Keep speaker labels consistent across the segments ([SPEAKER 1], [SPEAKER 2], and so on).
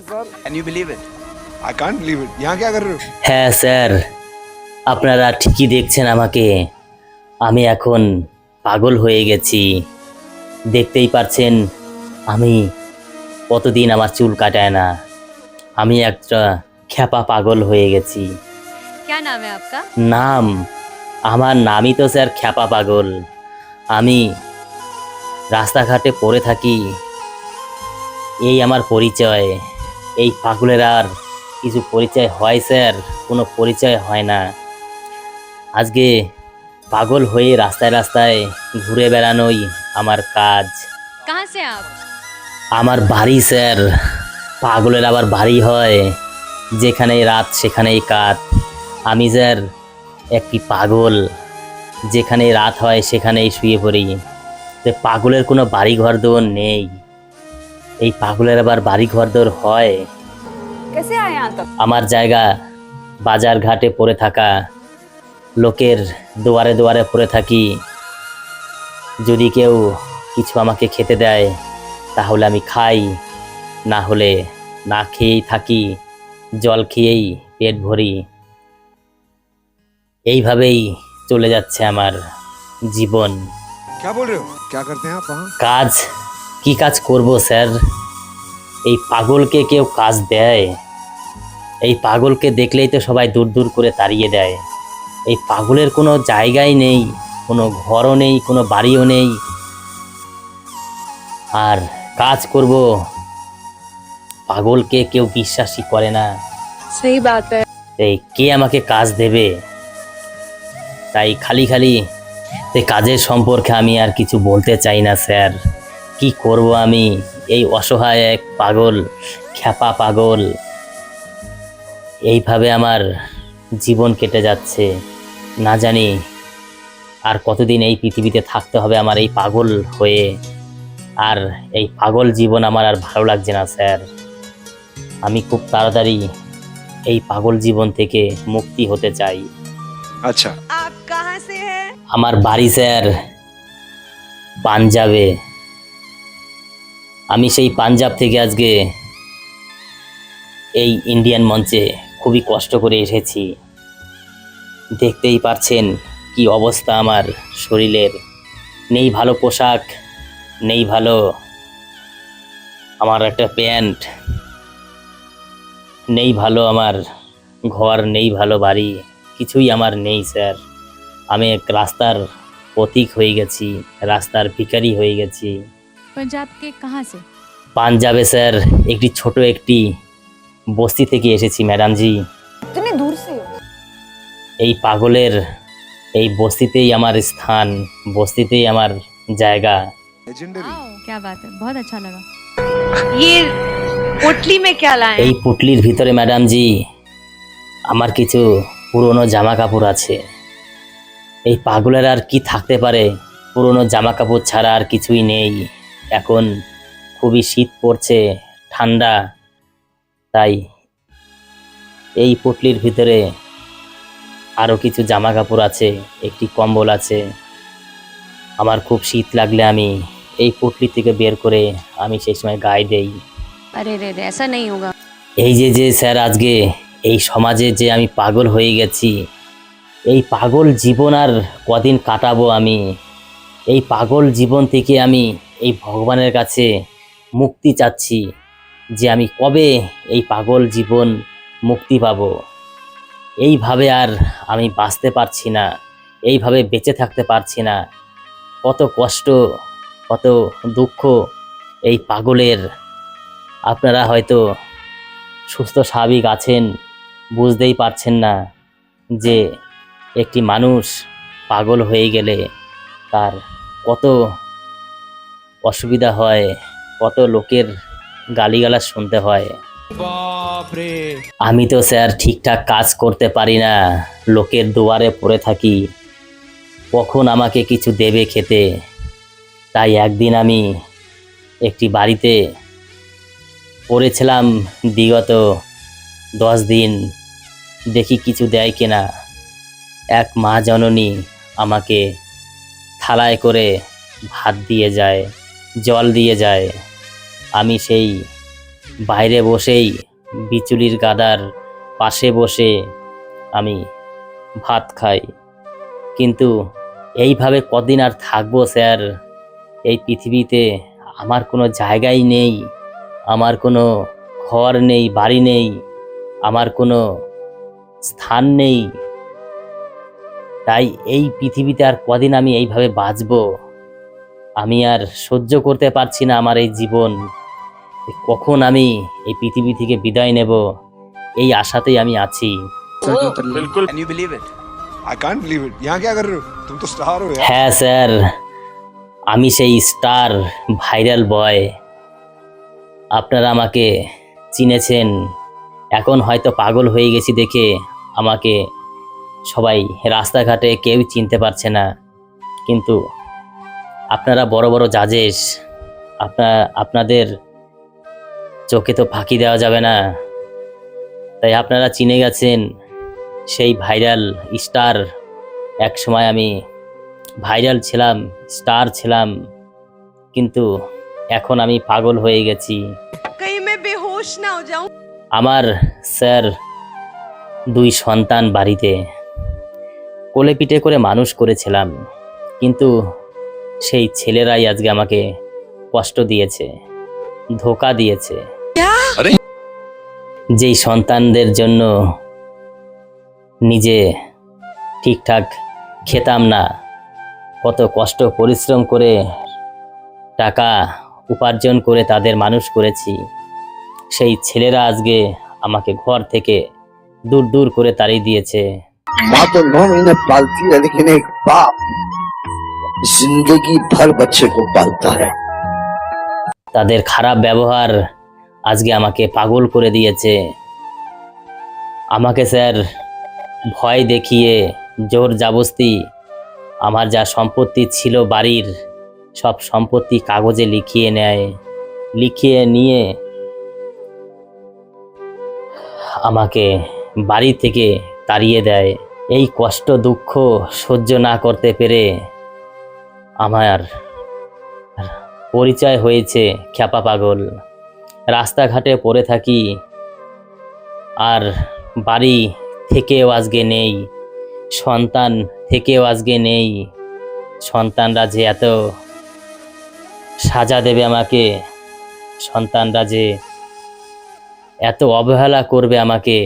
[SPEAKER 1] Can you believe it?
[SPEAKER 2] I can't believe it. यहाँ क्या कर रहे हो?
[SPEAKER 3] হ্যাঁ স্যার, আপনারা ঠিকই দেখছেন আমাকে। আমি এখন পাগল হয়ে গেছি। দেখতেই পারছেন আমি কতদিন আমার চুল কাটায় না। আমি একটা খ্যাপা পাগল হয়ে গেছি।
[SPEAKER 4] क्या नाम है आपका?
[SPEAKER 3] নাম, আমার নামই তো স্যার খ্যাপা পাগল। আমি রাস্তাঘাটে পড়ে থাকি, এই আমার পরিচয়। এই পাগলের আর কিছু পরিচয় হয় স্যার? কোনো পরিচয় হয় না। আজকে পাগল হয়ে রাস্তায় রাস্তায় ঘুরে বেড়ানোই আমার কাজ।
[SPEAKER 4] कहाँ से आप?
[SPEAKER 3] আমার বাড়ি স্যার। পাগলের আবার বাড়ি হয়, যেখানেই রাত সেখানেই কাত। আমি স্যার একটি পাগল, যেখানেই রাত হয় সেখানেই শুয়ে পড়ি। তো পাগলের কোনো বাড়ি ঘর দোর নেই। এই পাগলের আবার বাড়ি ঘর দোর হয়?
[SPEAKER 5] कैसे आए यहाँ तक?
[SPEAKER 3] আমার জায়গা বাজার ঘাটে পড়ে থাকা, লোকের দুয়ারে দুয়ারে পড়ে থাকি। যদি কেউ কিছু আমাকে খেতে দেয় তাহলে আমি খাই, না হলে না খেয়েই থাকি, জল খেয়েই পেট ভরি। এইভাবেই চলে যাচ্ছে আমার জীবন।
[SPEAKER 2] क्या बोल रहे हो? क्या करते हैं आप वहाँ?
[SPEAKER 3] কাজ কি কাজ করব স্যার? এই পাগলকে কেউ কাজ দেয়? এই পাগলকে দেখলেই তো সবাই দূর দূর করে তাড়িয়ে দেয়। এই পাগলের কোনো জায়গাই নেই, কোনো ঘরও নেই, কোনো বাড়িও নেই। আর কাজ করব, পাগলকে কেউ বিশ্বাসই করে না।
[SPEAKER 5] सही बात है।
[SPEAKER 3] এই কে আমাকে কাজ দেবে? তাই খালি খালি এই কাজের সম্পর্কে আমি আর কিছু বলতে চাই না স্যার। কি করব আমি? এই অসহায় এক পাগল, খ্যাপা পাগল। এইভাবে আমার জীবন কেটে যাচ্ছে। না জানি আর কতদিন এই পৃথিবীতে থাকতে হবে আমার এই পাগল হয়ে। আর এই পাগল জীবন আমার আর ভালো লাগছে না স্যার। আমি খুব তাড়াতাড়ি এই পাগল জীবন থেকে মুক্তি হতে চাই।
[SPEAKER 2] अच्छा।
[SPEAKER 5] आप कहाँ से हैं?
[SPEAKER 3] আমার বাড়ি স্যার পাঞ্জাবে। আমি সেই পাঞ্জাব থেকে আজকে এই ইন্ডিয়ান মঞ্চে খুবই কষ্ট করে এসেছি। দেখতেই পারছেন কি অবস্থা আমার শরীরের। নেই ভালো পোশাক, নেই ভালো আমার একটা প্যান্ট, নেই ভালো আমার ঘর, নেই ভালো বাড়ি, কিছুই আমার নেই স্যার। আমি এক রাস্তার পথিক হয়ে গেছি, রাস্তার ভিখারি হয়ে গেছি।
[SPEAKER 4] पंजाब के कहाँ से?
[SPEAKER 3] পাঞ্জাবে স্যার একটি ছোট একটি বস্তি থেকে এসেছি ম্যাডামজি।
[SPEAKER 5] इतनी दूर से?
[SPEAKER 3] এই পাগলের এই বস্তিতেই আমার স্থান, বস্তিতেই আমার জায়গা।
[SPEAKER 2] Legendary।
[SPEAKER 4] क्या बात है, बहुत अच्छा लगा।
[SPEAKER 5] ये पोटली में क्या लाए?
[SPEAKER 3] এই পুটলির ভিতরে ম্যাডামজি আমার কিছু পুরনো জামা কাপড় আছে। এই পাগলের আর কি থাকতে পারে? পুরনো জামা কাপড় ছাড়া আর কিছুই নেই। এখন খুবই শীত পড়ছে, ঠান্ডা। তাই এই পুটলির ভিতরে আরও কিছু জামা কাপড় আছে, একটি কম্বল আছে। আমার খুব শীত লাগলে আমি এই পুটলি থেকে বের করে আমি সেই সময় গায়ে দেই।
[SPEAKER 4] अरे रे रे, ऐसा नहीं होगा।
[SPEAKER 3] এই যে স্যার আজকে এই সমাজে যে আমি পাগল হয়ে গেছি, এই পাগল জীবন আর কদিন কাটাবো আমি? এই পাগল জীবন থেকে আমি এই ভগবানের কাছে মুক্তি চাচ্ছি, যে আমি কবে এই পাগল জীবন মুক্তি পাবো। এইভাবে আর আমি বাঁচতে পারছি না, এইভাবে বেঁচে থাকতে পারছি না। কত কষ্ট, কত দুঃখ এই পাগলের। আপনারা হয়তো সুস্থ স্বাভাবিক আছেন, বুঝতেই পারছেন না যে একটি মানুষ পাগল হয়ে গেলে তার কত অসুবিধা হয়, কত লোকের গালিগালাজ শুনতে হয়। আমি তো স্যার ঠিকঠাক কাজ করতে পারি না, লোকের দুয়ারে পড়ে থাকি, কখন আমাকে কিছু দেবে খেতে। তাই একদিন আমি একটি বাড়িতে পড়েছিলাম বিগত 10 দিন, দেখি কিছু দেয় কিনা। এক মা জননী আমাকে থালায় করে ভাত দিয়ে যায়, জল দিয়ে যায়। আমি সেই বাইরে বসেই বিচুলির গাদার পাশে বসে আমি ভাত খাই। কিন্তু এইভাবে কদিন আর থাকবো স্যার? এই পৃথিবীতে আমার কোনো জায়গাই নেই, আমার কোনো ঘর নেই, বাড়ি নেই, আমার কোনো স্থান নেই। তাই এই পৃথিবীতে আর কদিন আমি এইভাবে বাঁচবো? আমি আর সহ্য করতে পারছি না আমার এই জীবন। কখন আমি এই পৃথিবী থেকে বিদায় নেব, এই আশাতেই আমি আছি।
[SPEAKER 2] बिल्कुल can you believe it? I can't believe it. यहाँ क्या कर रहे हो? तुम तो स्टार हो यार।
[SPEAKER 3] হ্যাঁ স্যার, আমি সেই স্টার ভাইরাল বয়। আপনারা আমাকে চিনেছেন। এখন হয়তো পাগল হয়ে গেছি দেখে আমাকে সবাই রাস্তাঘাটে কেউ চিনতে পারছে না। কিন্তু আপনারা বড় বড় জাজেস, আপনাদের চোখে তো ফাঁকি দেওয়া যাবে না। তাই আপনারা চিনে গেছেন সেই ভাইরাল স্টার। এক সময় আমি ভাইরাল ছিলাম, স্টার ছিলাম, কিন্তু এখন আমি পাগল হয়ে গেছি।
[SPEAKER 5] कहीं मैं बेहोश ना हो जाऊं।
[SPEAKER 3] আমার স্যার 2 সন্তান বাড়িতে কোলে পিঠে করে মানুষ করেছিলাম, কিন্তু সেই ছেলেরাই আজকে আমাকে কষ্ট দিয়েছে, ধোঁকা দিয়েছে। যেই সন্তানদের জন্য নিজে ঠিকঠাক খেতাম না, কত কষ্ট পরিশ্রম করে টাকা উপার্জন করে তাদের মানুষ করেছি, সেই ছেলেরা আজকে আমাকে ঘর থেকে দূর দূর করে তাড়িয়ে দিয়েছে।
[SPEAKER 1] माँ तो 9 महीने पालती है, लेकिन एक बाप जिंदगी भर बच्चे को पालता है।
[SPEAKER 3] তাদের খারাপ ব্যবহার আজকে আমাকে পাগল করে দিয়েছে। আমাকে স্যার ভয় দেখিয়ে জোর জাবস্তি আমার যা সম্পত্তি ছিল বাড়ির সব সম্পত্তি কাগজে লিখিয়ে নেয়, লিখিয়ে নিয়ে আমাকে বাড়ি থেকে তাড়িয়ে দেয়। এই কষ্ট দুঃখ সহ্য না করতে পেরে আমার পরিচয় হয়েছে খ্যাপা পাগল। রাস্তাঘাটে পড়ে থাকি, আর বাড়ি থেকেও আজকে নেই, সন্তান থেকেও আজকে নেই। সন্তানরা যে এত সাজা দেবে আমাকে, সন্তানরা যে এত অবহেলা করবে আমাকে,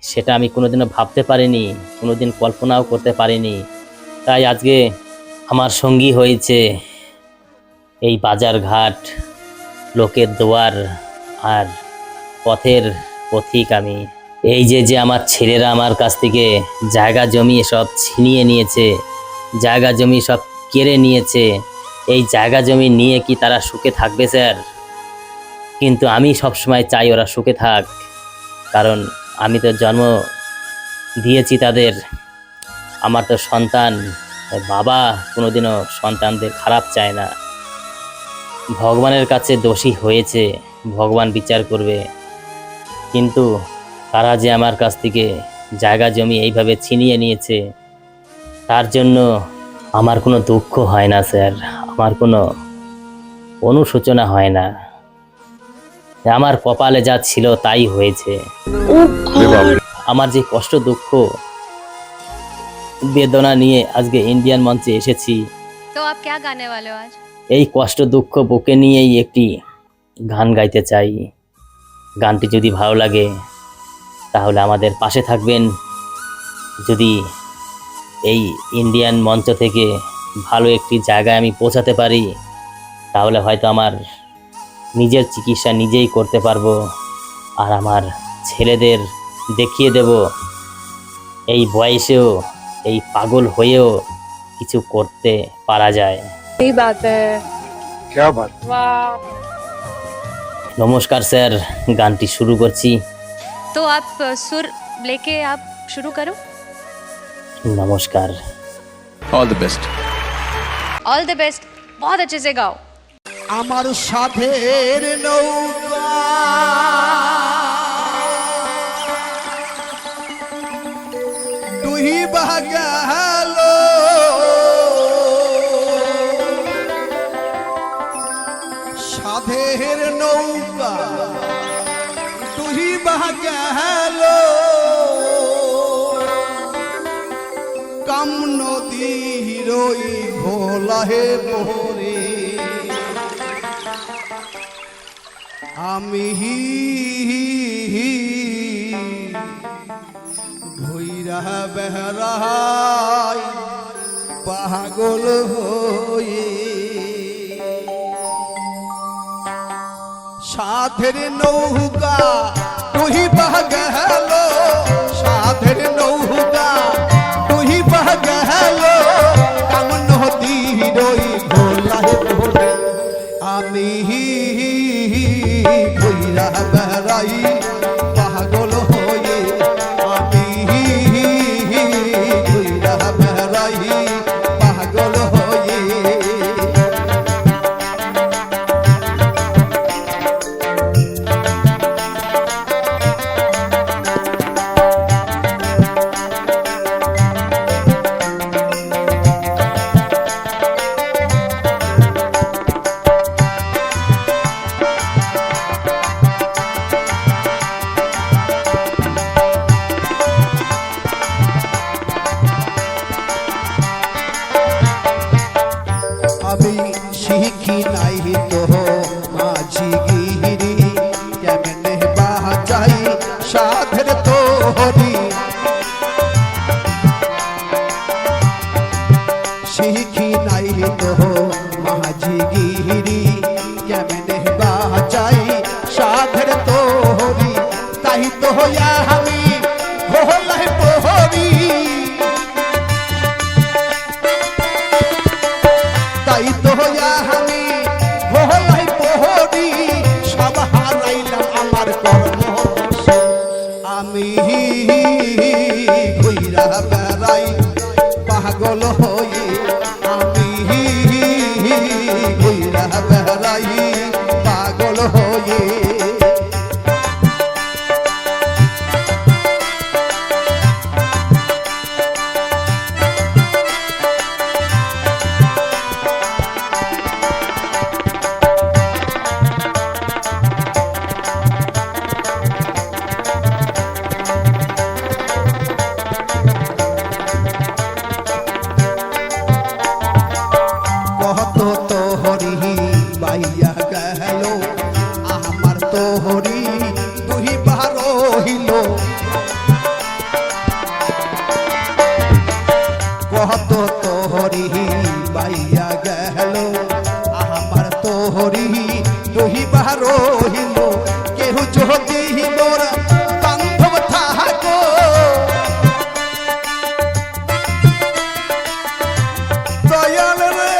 [SPEAKER 3] সেটা আমি কোনোদিনও ভাবতে পারিনি, কোনোদিন কল্পনাও করতে পারিনি। তাই আজকে আমার সঙ্গী হয়েছে এই বাজার ঘাট, লোকের দুয়ার আর পথের পথিক আমি। এই যে আমার ছেলেরা আমার কাছ থেকে জায়গা জমি সব ছিনিয়ে নিয়েছে, জায়গা জমি সব কেড়ে নিয়েছে, এই জায়গা জমি নিয়ে কি তারা সুখে থাকবে স্যার? কিন্তু আমি সবসময় চাই ওরা সুখে থাক, কারণ আমি তো জন্ম দিয়েছি তাদের, আমার তো সন্তান। বাবা কোনোদিনও সন্তানদের খারাপ চায় না। ভগবানের কাছে দোষী হয়েছে, ভগবান বিচার করবে, কিন্তু তারা যে আমার কাছ থেকে জায়গা জমি এইভাবে ছিনিয়ে নিয়েছে, তার জন্য আমার কোনো দুঃখ হয় না স্যার, আমার কোনো অনুশোচনা হয় না। আমার কপালে যা ছিল তাই হয়েছে। আমার যে কষ্ট দুঃখ বেদনা নিয়ে আজকে ইন্ডিয়ান মঞ্চে এসেছি,
[SPEAKER 4] तो आप क्या गाने वाले हो आज?
[SPEAKER 3] এই কষ্ট দুঃখ বুকে নিয়েই একটি গান গাইতে চাই। গানটি যদি ভালো লাগে তাহলে আমাদের পাশে থাকবেন। যদি এই ইন্ডিয়ান মঞ্চ থেকে ভালো একটি জায়গায় আমি পৌঁছাতে পারি, তাহলে হয়তো আমার নিজের চিকিৎসা নিজেই করতে পারবো, আর আমার ছেলেদের দেখিয়ে দেব এই বয়সেও, এই পাগল হয়েও কিছু করতে পারা যায়।
[SPEAKER 5] सही बात है।
[SPEAKER 2] क्या बात?
[SPEAKER 5] वाह।
[SPEAKER 3] নমস্কার স্যার, গানটি শুরু করছি।
[SPEAKER 4] तो आप सुर लेके आप शुरू करो।
[SPEAKER 3] নমস্কার।
[SPEAKER 2] All the best.
[SPEAKER 4] All the best, बहुत अच्छे से गाओ।
[SPEAKER 1] আমার সাধের নৌকা ডুহিবা গেল, সাধের নৌকা
[SPEAKER 6] গেল কাম নদীর ওই ঘোলাহে পরে আমি ঘুইরা বেহরাই পাগল হয়ে সাধের নৌকা তুই গেল সাধের নৌকা তুই গেল কাম নদীর ওই ঘোলাহে পরে আমি ঘুইরা বেড়াই পাগল হয়ে আমি ঘুইরা বেড়াই পাগল হয়ে আমি শিখি নাই তো মাঝি গিরি কেমনে বাজাই সাধের তোহরি শিখি নাই তো মাঝি গিরি কেমনে বাজাই সাধের তোহরি তাই তো আমি ভোলাই পোহরি তাই তো আমি ভোলাই পোহরি সব হারাইলাম আমার কর্ম আমি ঘুইরা বেড়াই পাগল হয়ে আমি ঘুইরা বেড়াই পাগল হয়ে কত তোহরি বাইয়া গেল আমার তোহরি তুই বারহিল কত তোহরি বাইয়া গেল আমার তোহরি তুই বারহিল কেহ যদি মোর বান্ধব থাকো দয়াল রে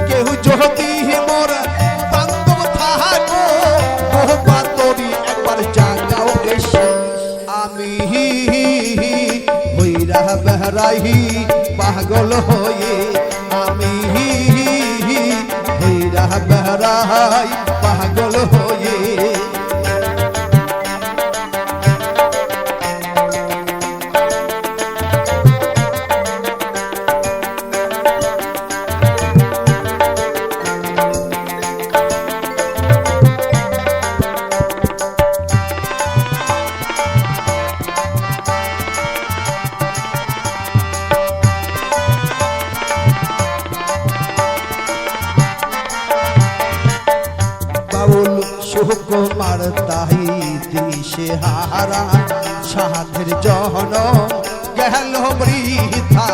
[SPEAKER 6] কেহ যদি মোর বান্ধব থাকো বহুবার তোরি একবার জাগাও এসে আমি হইরা বেহরাই পাগল হয়ে আমি হইরা বেহরাই পাগল হয়ে বাউল সুকুমার তাই দিশে হারা সাধের জন গেল বৃথা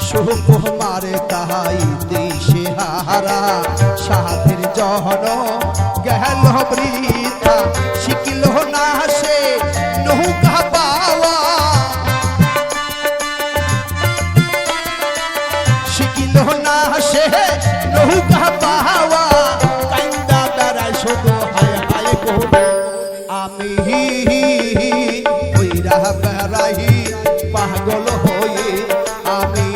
[SPEAKER 6] সুকুমার তাই দিশে হারা সাধের জন গেল বৃথা শিখিল না সে নৌকা পাওয়া শিখিল না সে নৌকা পাওয়া কান্দা বেড়ায় শুধু হায় হায় করে আমি হইরা বেড়াই পাগল হয়ে আমি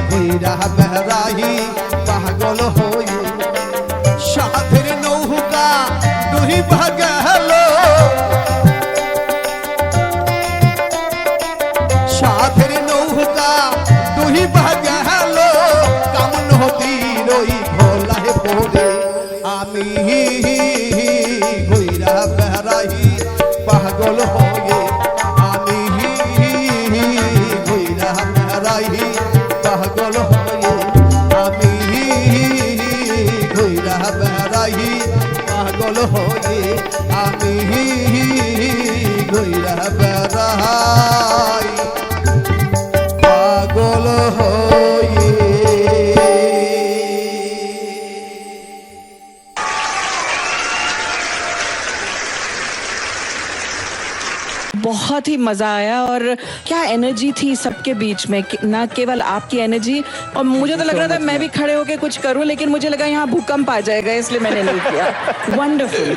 [SPEAKER 6] হইরা বেড়াই পাগল হয়ে সাধের নৌকা বেহারাই পাগল হয়ে আমি ঘুরা বেড়াই পাগল হয়ে আমি ঘুরা বেড়াই পাগল হয়ে
[SPEAKER 7] बहुत ही मजा आया और क्या एनर्जी थी सबके बीच में ना केवल आपकी एनर्जी और मुझे तो लग रहा था मैं भी खड़े होके कुछ करूं लेकिन मुझे लगा यहाँ भूकंप आ जाएगा इसलिए मैंने नहीं किया वंडरफुल